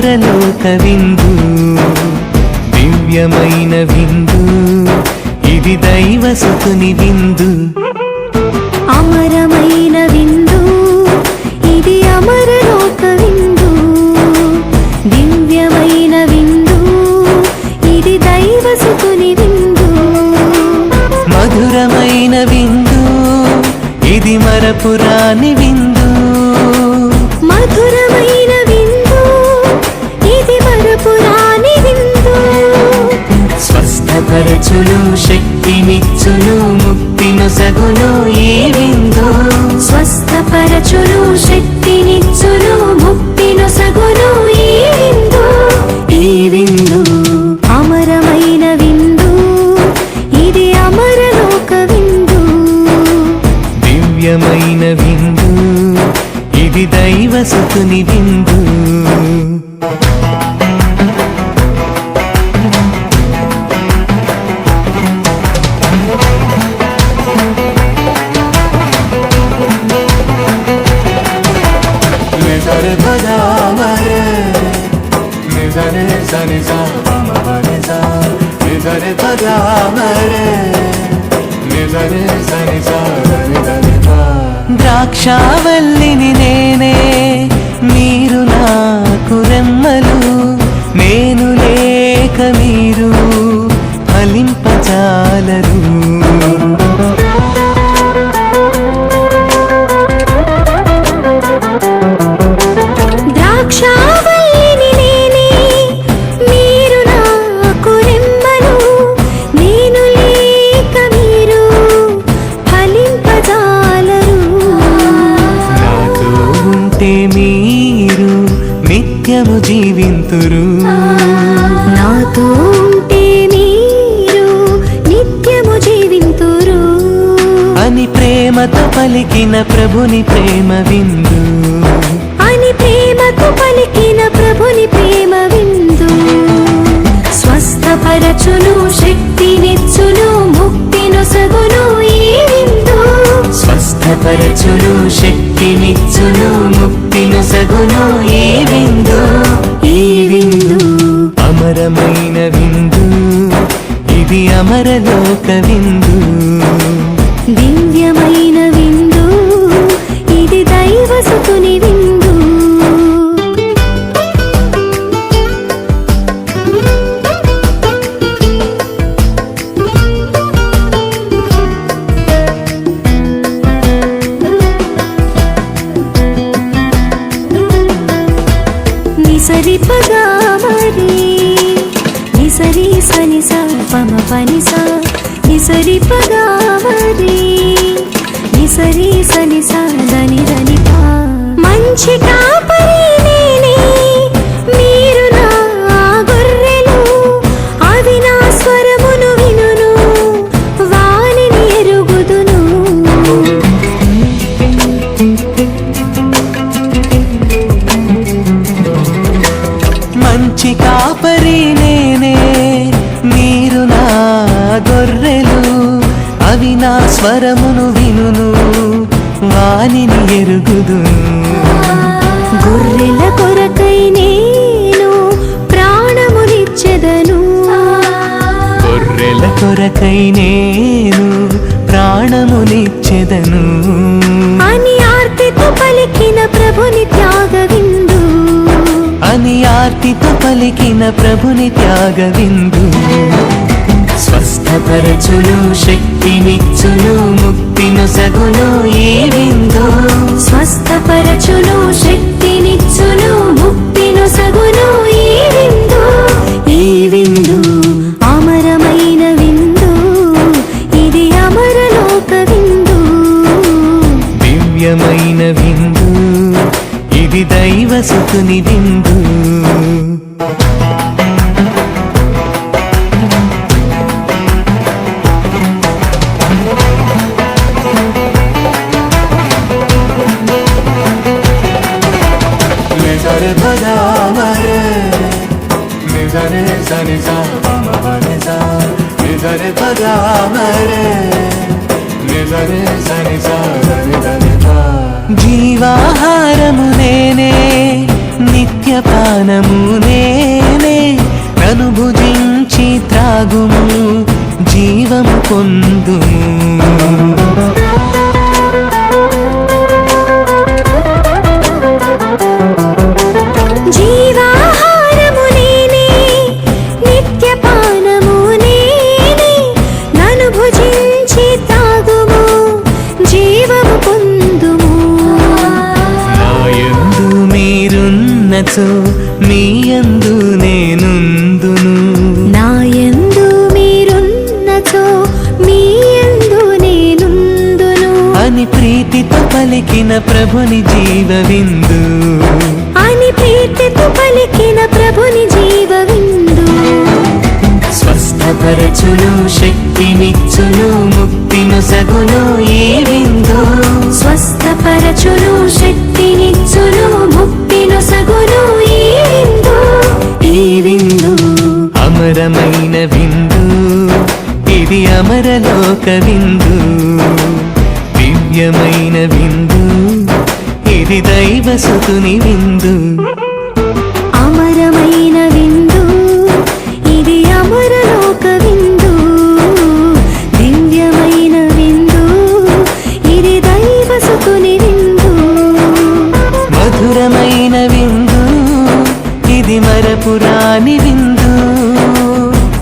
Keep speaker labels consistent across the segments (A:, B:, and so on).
A: అమరలోక విందు, దివ్యమైన విందు, ఇది దైవసుతుని విందు.
B: అమరమైన విందు, ఇది అమరలోక విందు, దివ్యమైన విందు, ఇది దైవసుతుని విందు.
A: మధురమైన విందు, ఇది మరపురాని విందు.
B: మధురమైన విందు, ఇది మరపురాని విందు.
A: స్వస్థపరచును, శక్తినిచ్చును, ముక్తినొసగును ఈ విందు.
B: స్వస్థపరచును, శక్తినిచ్చును, ముక్తినొసగును ఈ విందు.
A: ఈ విందు
B: అమరమైన విందు, ఇది అమరలోక విందు,
A: దివ్యమైన విందు, ఇది దైవసుతుని విందు. ద్రాక్షావల్లిని నేనే, మీరు నాకు రెమ్మలు, నేను లేక మీరు ఫలింపజాలరు.
B: ద్రాక్షావల్లిని నేనే, మీరు నాకు రెమ్మలు, నేను లేక మీరు ఫలింపజాలరు.
A: నాతో ఉంటే మీరు నిత్యము జీవింతురు,
B: నాతో ఉంటే మీరు నిత్యము జీవింతురు
A: అని ప్రేమతో పలికిన ప్రభుని ప్రేమ విందు.
B: అని ప్రేమతో పలికిన ప్రభుని ప్రేమ విందు. స్వస్థపరచును, శక్తినిచ్చును, ముక్తినొసగును ఈ విందు.
A: స్వస్థపరచును, శక్తినిచ్చును, ముక్తినొసగును ఈ విందు. ఈ విందు అమరమైన విందు, ఇది అమరలోక విందు.
B: దివ్యమైన విందు, ఇది దైవసుతుని విందు. నిసరి పగా మరి, నిసరి సని స పమ పని స, నిసరి పగా మరి, నిసరి సని స దని దని పా. మంచి కాపరి నేనే, మీరు నా గొర్రెలు, అవి నా స్వరమును వినును, వానిని ఎరుగుదును.
A: మంచి కాపరి నేనే, మీరు నా గొర్రెలు, అవి నా స్వరమును వినును, వానిని ఎరుగుదును.
B: గొర్రెల కొరకై నేను ప్రాణమునిచ్చెదను,
A: గొర్రెల కొరకై నేను ప్రాణమునిచ్చెదను
B: అని ఆర్తితో పలికిన ప్రభుని త్యాగ విందు.
A: అని ఆర్తితో పలికిన ప్రభుని త్యాగ విందు. స్వస్థపరచును, శక్తినిచ్చును, ముక్తినొసగును ఈ విందు.
B: స్వస్థపరచును, శక్తినిచ్చును, ముక్తినొసగును ఈ విందు.
A: ఈ విందు
B: అమరమైన విందు, ఇది అమరలోక విందు,
A: దివ్యమైన విందు, ఇది దైవసుతుని విందు. జీవాహారము నేనే, నిత్య మద్యపానము నేనే, నన్ను భుజించి త్రాగుము, జీవము పొందుము.
B: జీవాహారము నేనే, నిత్యపానము నేనే, నన్ను భుజించి తాగుము, జీవము పొందుము.
A: నాయందు మీరున్నచో మీయందు నేనుందును,
B: నాయందు మీరున్నచో మీయందు నేనుందును
A: అని ప్రీతితో పలికిన ప్రభుని జీవ విందు,
B: అని ప్రీతితో పలికిన ప్రభుని జీవ విందు.
A: స్వస్థపరచును, శక్తినిచ్చును, ముక్తినొసగును ఈ విందు.
B: స్వస్థపరచును, శక్తినిచ్చును, ముక్తినొసగును ఈ విందు.
A: ఈ విందు అమరమైన విందు, ఇది అమరలోక విందు. దివ్యమైన విందు, ఇది దైవసుతుని విందు.
B: అమరమైన విందు, ఇది అమరలోక విందు. దివ్యమైన విందు, ఇది దైవసుతుని విందు.
A: మధురమైన విందు, ఇది మరపురాని విందు.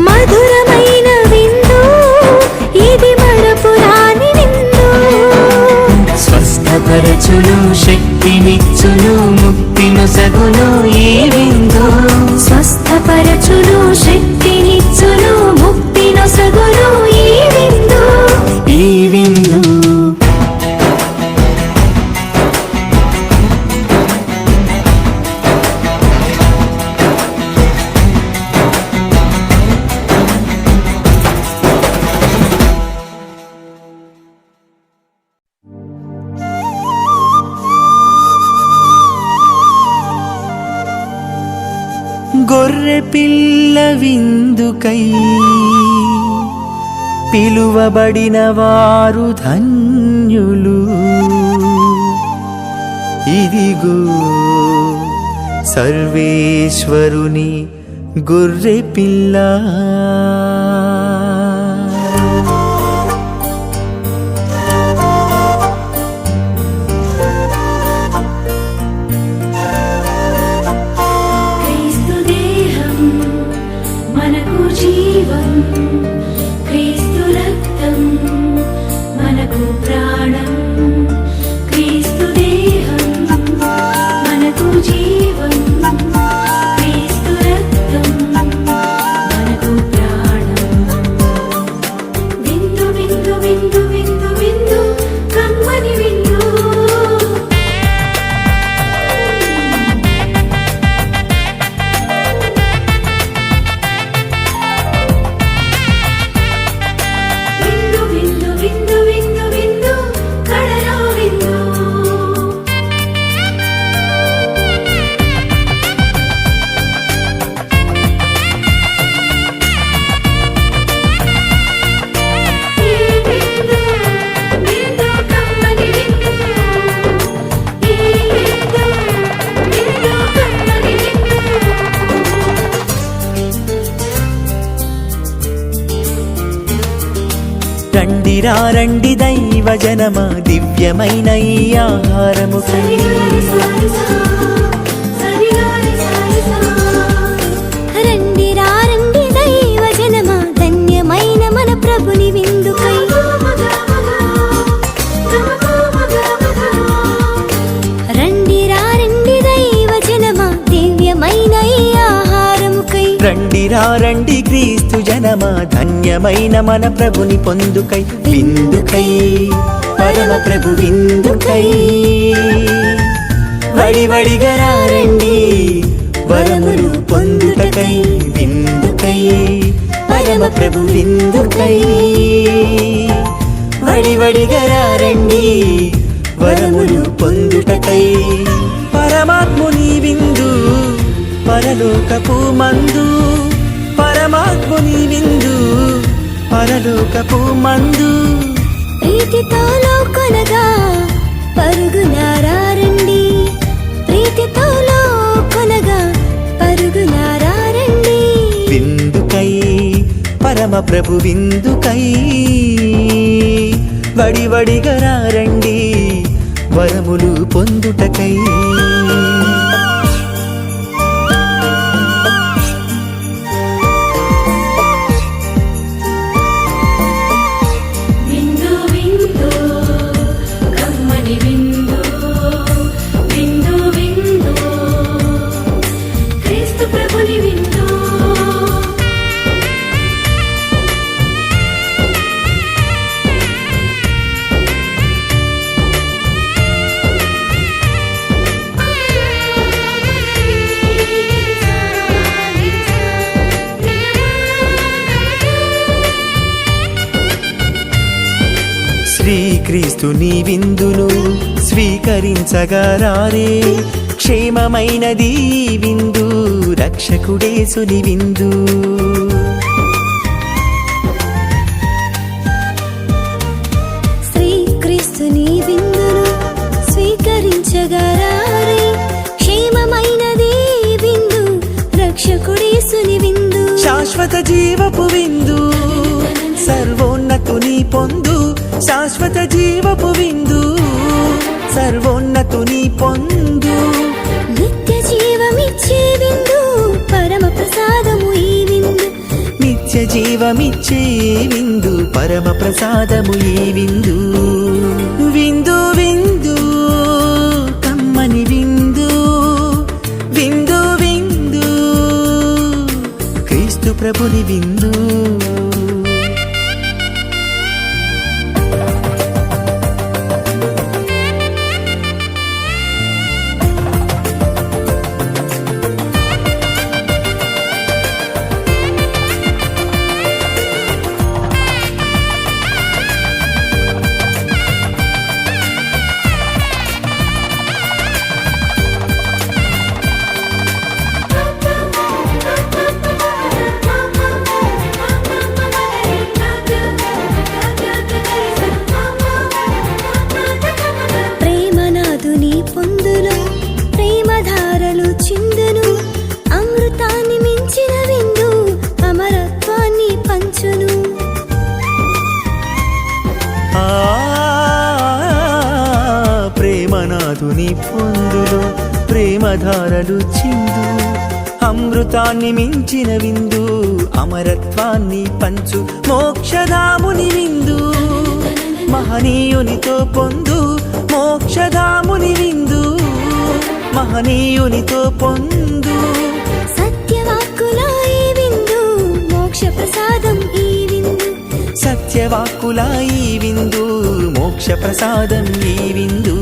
B: మధురమైన విందు, ఇది మరపురాని విందు.
A: స్వస్థపరచును, శక్తినిచ్చును, ముక్తినొసగును ఈ విందు.
B: స్వస్థపరచును, శక్తినిచ్చును, ముక్తినొసగును ఈ విందు.
A: ఈ విందు గొర్రె పిల్ల విందుకై పిలువబడిన వారు ధన్యులు. ఇదిగో సర్వేశ్వరుని గొర్రె పిల్ల.
B: క్రీస్తు దేహం మనకు జీవం, క్రీస్తు రక్తం మనకు ప్రాణం. క్రీస్తు దేహం మనకు జీవం, క్రీస్తు రక్తం మనకు ప్రాణం. విందు విందు విందు విందు విందు, కమ్మని విందు. విందు విందు విందు విందు విందు, కడలో విందు. ఈ విందు విందు, కమ్మని విందు. ఈ విందు విందు, కమ్మని విందు.
A: రండిరా రండి దైవ జనమా, దివ్యమైన ఈ ఆహారము
B: రండి రండి దైవ జనమా, ధన్యమైన మన ప్రభుని విందుకై. రండి రండి దైవ జనమా, దివ్యమైన ఈ ఆహారముకై.
A: రండిరా రండి క్రీస్తు జనమా, ధన్యమైన మన ప్రభుని పొందుకై. విందుకై పరమ ప్రభు విందుకై, వడివడిగా రండి వరములు పొందుటకై. విందుకై పరమ ప్రభు విందుకై, వడివడిగా రండి వరములు పొందుటకై. పరమాత్ముని విందు పరలోకపు మందు, పరమాత్ముని విందు పరలోకపు మందు.
B: ప్రీతితో లోకొనగా పరుగునారా రండి, ప్రీతితో లోకొనగా
A: పరమ ప్రభు విందుకై వడివడిగా రండి వరములు పొందుటకై.
B: విందు విందు కమ్మని విందు విందు విందు క్రీస్తు ప్రభుని విందు.
A: శ్రీక్రీస్తుని విందును స్వీకరించగా రారే, క్షేమమైనది ఈ విందు రక్షకుడేసుని విందు.
C: శ్రీక్రీస్తుని విందును స్వీకరించగా రారే, క్షేమమైనది ఈ విందు రక్షకుడేసుని విందు.
A: శాశ్వత జీవపు విందు సర్వోన్నతుని పొందు, శాశ్వత జీవపు విందు సర్వోన్నతుని పొందు.
C: నిత్య జీవమిచ్చే విందు పరమ ప్రసాదము ఈ విందు.
A: నిత్య జీవమిచ్చే విందు పరమ ప్రసాదము ఈ విందు. విందు విందు కమ్మని విందు విందు విందు క్రీస్తు ప్రభుని విందు.
C: ప్రేమనాథుని పొందును ప్రేమధారలు చిందును, అమృతాన్ని మించిన విందు అమరత్వాన్ని పంచును.
A: ఆ ప్రేమనాథుని పొందులో ప్రేమధారలు చిందు, అమృతాన్ని మించిన విందు అమరత్వాన్ని పంచు. మోక్షధాముని విందు మహనీయునితో పొందు, మోక్షధాముని విందు మహనీయునితో పొందు.
C: సత్యవాక్కుల ఈ విందు మోక్ష ప్రసాదం ఈ విందు.
A: సత్యవాక్కుల ఈ విందు మోక్ష ప్రసాదం ఈ విందు.